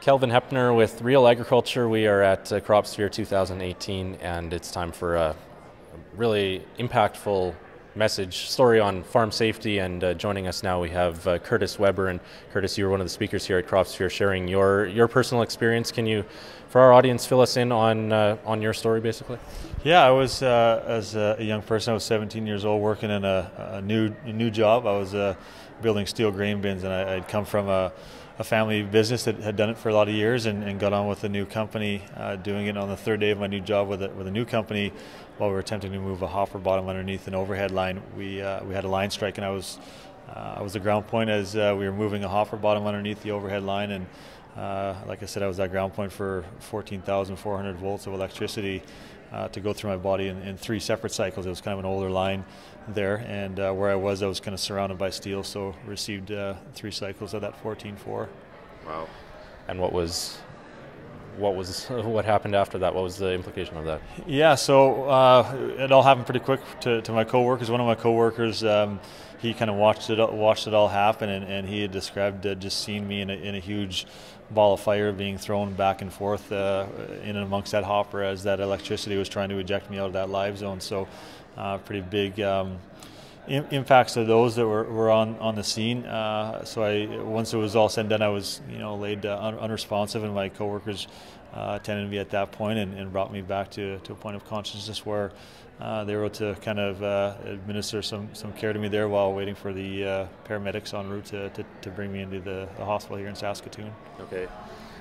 Kelvin Hepner with RealAgriculture. We are at CropSphere 2018, and it's time for a really impactful story on farm safety. And joining us now, we have Curtis Weber. And Curtis, you were one of the speakers here at CropSphere, sharing your personal experience. Can you, for our audience, fill us in on your story, basically? Yeah, I was as a young person. I was 17 years old, working in a new job. I was building steel grain bins, and I'd come from a family business that had done it for a lot of years, and got on with a new company, doing it on the third day of my new job with a new company. While we were attempting to move a hopper bottom underneath an overhead line, we had a line strike, and I was the ground point as we were moving a hopper bottom underneath the overhead line. And like I said, I was at ground point for 14,400 volts of electricity to go through my body in 3 separate cycles. It was kind of an older line there, and where I was kind of surrounded by steel, so received 3 cycles of that 14.4. Wow. And what happened after that? What was the implication of that? Yeah, so it all happened pretty quick to my coworkers. One of my coworkers, he kind of watched it all happen, and he had described just seeing me in a huge ball of fire being thrown back and forth in and amongst that hopper as that electricity was trying to eject me out of that live zone. So pretty big impacts to those that were on the scene. So once it was all said and done, I was laid unresponsive, and my coworkers attended me at that point and brought me back to a point of consciousness where they were able to kind of administer some care to me there while waiting for the paramedics en route to bring me into the hospital here in Saskatoon. Okay.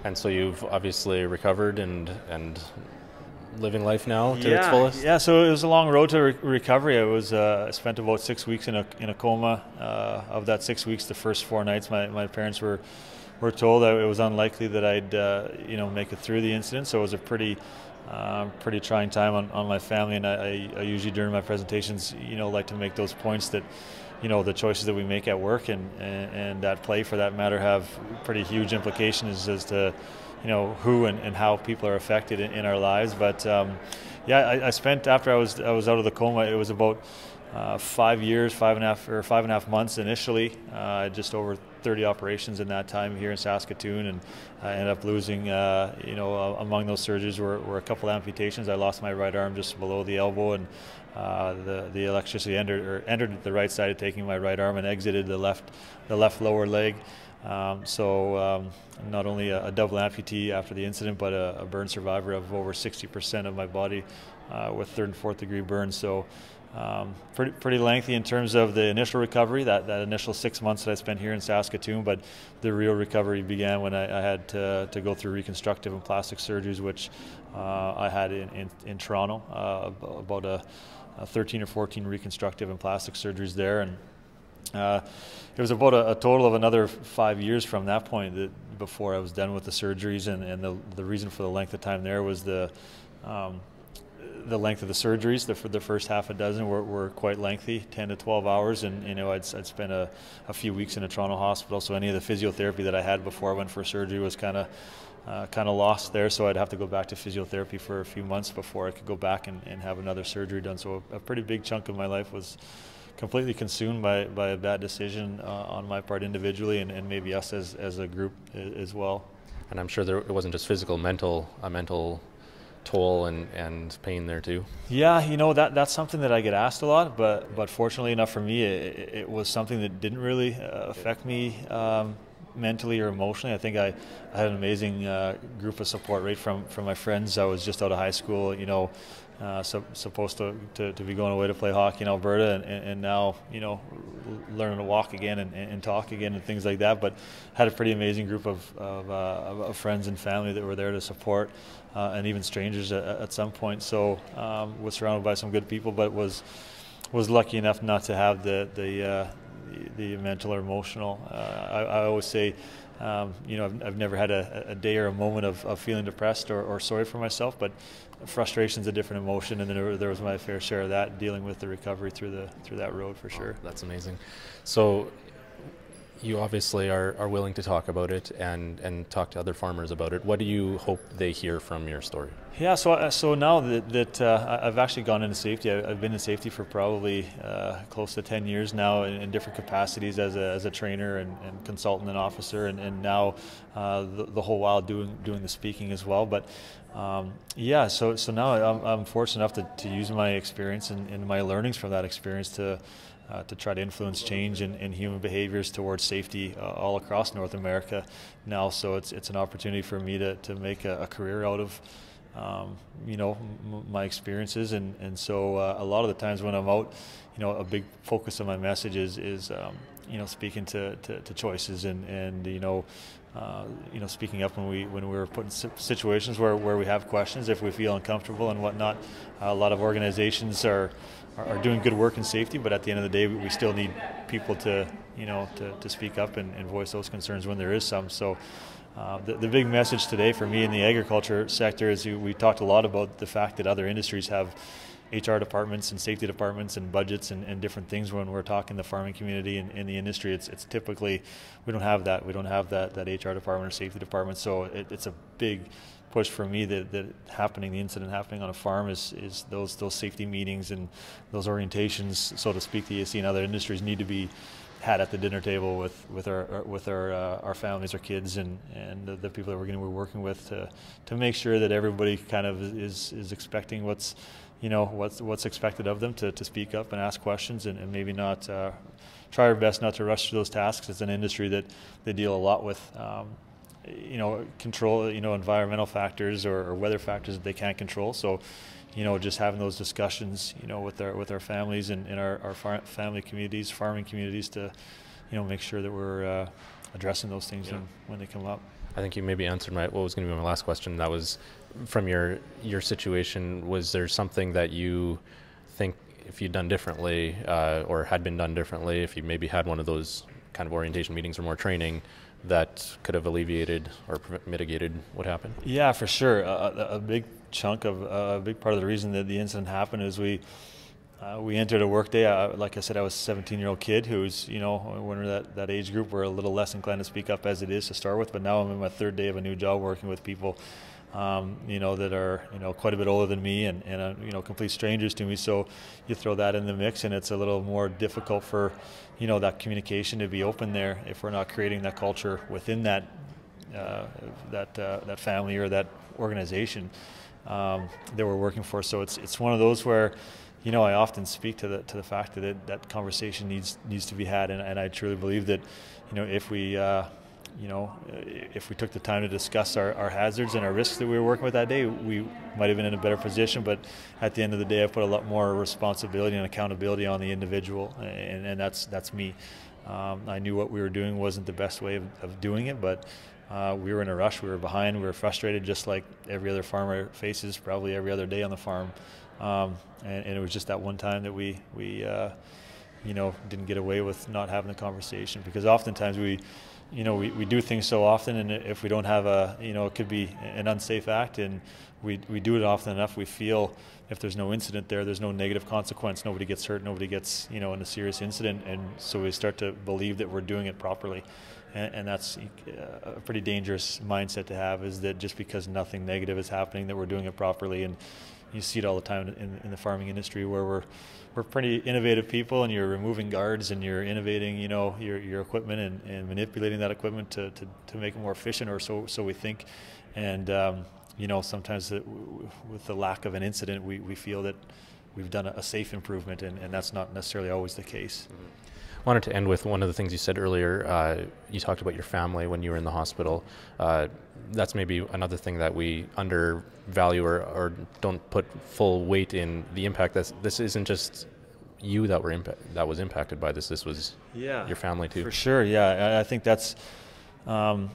And so you've obviously recovered and living life now to its fullest? Yeah, so it was a long road to recovery. I spent about 6 weeks in a coma. Of that 6 weeks, the first 4 nights, my parents were told that it was unlikely that I'd make it through the incident. So it was a pretty trying time on my family, and I usually during my presentations like to make those points that the choices that we make at work and at play for that matter have pretty huge implications as to who and how people are affected in our lives. But I spent, after I was out of the coma, it was about 5 years, 5.5 months initially. Just over 30 operations in that time here in Saskatoon, and I ended up losing, among those surgeries were a couple amputations. I lost my right arm just below the elbow, and the electricity entered the right side, taking my right arm and exited the left lower leg. So not only a double amputee after the incident, but a burn survivor of over 60% of my body with 3rd and 4th degree burns. So pretty lengthy in terms of the initial recovery, that initial 6 months that I spent here in Saskatoon. But the real recovery began when I had to go through reconstructive and plastic surgeries, which I had in Toronto, about 13 or 14 reconstructive and plastic surgeries there. And it was about a total of another 5 years from that point before I was done with the surgeries, and the reason for the length of time there was the length of the surgeries. The first half a dozen were quite lengthy, 10 to 12 hours, and I'd spent a few weeks in a Toronto hospital, so any of the physiotherapy that I had before I went for surgery was kind of lost there, so I'd have to go back to physiotherapy for a few months before I could go back and have another surgery done. So a pretty big chunk of my life was completely consumed by a bad decision on my part individually, and maybe us as a group as well. And I'm sure it wasn't just physical, a mental toll and pain there too. Yeah, that's something that I get asked a lot, but fortunately enough for me, it was something that didn't really affect me mentally or emotionally. I think I had an amazing group of support right from my friends. I was just out of high school, supposed to be going away to play hockey in Alberta, and now learning to walk again and talk again and things like that. But had a pretty amazing group of friends and family that were there to support, and even strangers at some point. So was surrounded by some good people, but was lucky enough not to have the mental or emotional. I always say, I've never had a day or a moment of feeling depressed or sorry for myself, but frustration's a different emotion, and then there was my fair share of that, dealing with the recovery through that road for sure. That's amazing. So You obviously are willing to talk about it and talk to other farmers about it. What do you hope they hear from your story? Yeah, so now that I've actually gone into safety, I've been in safety for probably close to 10 years now in different capacities as a trainer and consultant and officer, and now the whole while doing the speaking as well. But yeah, so now I'm fortunate enough to use my experience and my learnings from that experience to try to influence change in human behaviors towards safety all across North America now. So it's an opportunity for me to make a career out of my experiences, and so a lot of the times when I'm out, a big focus of my message is speaking to choices and speaking up when we're put in situations where we have questions, if we feel uncomfortable and whatnot. A lot of organizations are doing good work in safety, but at the end of the day, we still need people to speak up and voice those concerns when there is some. So the big message today for me in the agriculture sector is we talked a lot about the fact that other industries have HR departments and safety departments and budgets and different things. When we're talking the farming community and in the industry, it's typically we don't have that. We don't have that HR department or safety department. So it's a big push for me that the incident happening on a farm is those safety meetings and those orientations, so to speak, that you see in other industries need to be had at the dinner table with our families, our kids, and the people that we're going to be working with to make sure that everybody kind of is expecting what's expected of them, to speak up and ask questions and maybe not try our best not to rush through those tasks. It's an industry that they deal a lot with control, environmental factors or weather factors that they can't control. So just having those discussions, with our families and our family communities, farming communities, to, make sure that we're addressing those things when they come up. I think you maybe answered what was going to be my last question. That was from your situation. Was there something that you think if you'd done differently or had been done differently, if you maybe had one of those kind of orientation meetings or more training, that could have alleviated or mitigated what happened? Yeah, for sure. A big chunk of a big part of the reason that the incident happened is we entered a work day. Like I said, I was a 17-year-old kid who's, when we're that age group, we're a little less inclined to speak up as it is to start with. But now I'm in my third day of a new job working with people, that are, quite a bit older than me and complete strangers to me. So you throw that in the mix, and it's a little more difficult for, that communication to be open there if we're not creating that culture within that family or that organization that we're working for. So it's one of those where, I often speak to the fact that that conversation needs to be had, and I truly believe that, if we took the time to discuss our hazards and our risks that we were working with that day, we might have been in a better position. But at the end of the day, I put a lot more responsibility and accountability on the individual, and that's me. I knew what we were doing wasn't the best way of doing it, but we were in a rush, we were behind, we were frustrated, just like every other farmer faces probably every other day on the farm. And it was just that one time that we didn't get away with not having the conversation, because oftentimes we do things so often, and if we don't have it could be an unsafe act, and we do it often enough, we feel if there's no incident there's no negative consequence, nobody gets hurt, nobody gets, in a serious incident, and so we start to believe that we're doing it properly. And that's a pretty dangerous mindset to have, is that just because nothing negative is happening, that we're doing it properly. And you see it all the time in the farming industry, where we're pretty innovative people, and you're removing guards and you're innovating, your equipment and manipulating that equipment to make it more efficient, or so we think. And sometimes with the lack of an incident, we feel that we've done a safe improvement, and that's not necessarily always the case. Mm-hmm. I wanted to end with one of the things you said earlier. You talked about your family when you were in the hospital. That's maybe another thing that we undervalue or don't put full weight in, the impact. This isn't just you that was impacted by this. This was your family too. For sure, yeah. I think that's a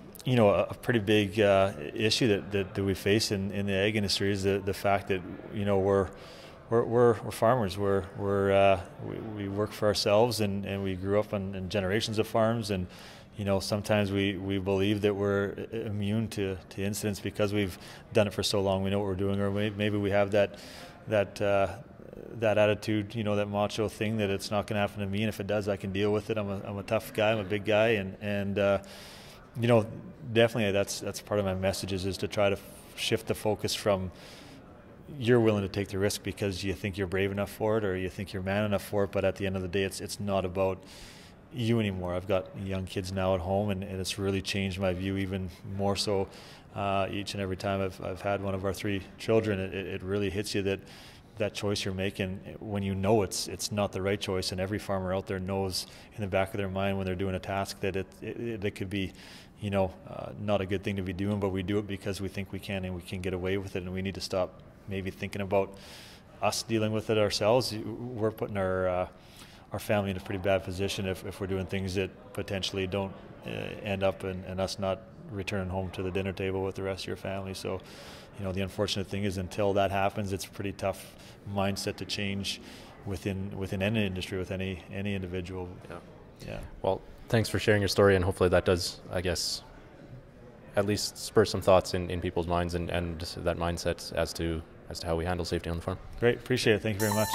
pretty big issue that we face in the ag industry, is the fact that we're farmers. We work for ourselves, and we grew up on generations of farms, and sometimes we believe that we're immune to incidents because we've done it for so long. We know what we're doing, or maybe we have that that attitude, that macho thing that it's not going to happen to me, and if it does, I can deal with it. I'm a tough guy. I'm a big guy, and definitely that's part of my messages is to try to shift the focus from you're willing to take the risk because you think you're brave enough for it or you think you're man enough for it, but at the end of the day, it's not about you anymore. I've got young kids now at home, and it's really changed my view even more so. Each and every time I've had one of our 3 children, it really hits you that choice you're making when it's not the right choice, and every farmer out there knows in the back of their mind when they're doing a task that it could be not a good thing to be doing, but we do it because we think we can and we can get away with it, and we need to stop maybe thinking about us dealing with it ourselves. We're putting our family in a pretty bad position if we're doing things that potentially don't end up in us not returning home to the dinner table with the rest of your family. So, the unfortunate thing is until that happens, it's a pretty tough mindset to change within any industry, with any individual. Yeah. Well, thanks for sharing your story, and hopefully that does, I guess, at least spur some thoughts in people's minds and that mindset as to how we handle safety on the farm. Great, appreciate it. Thank you very much.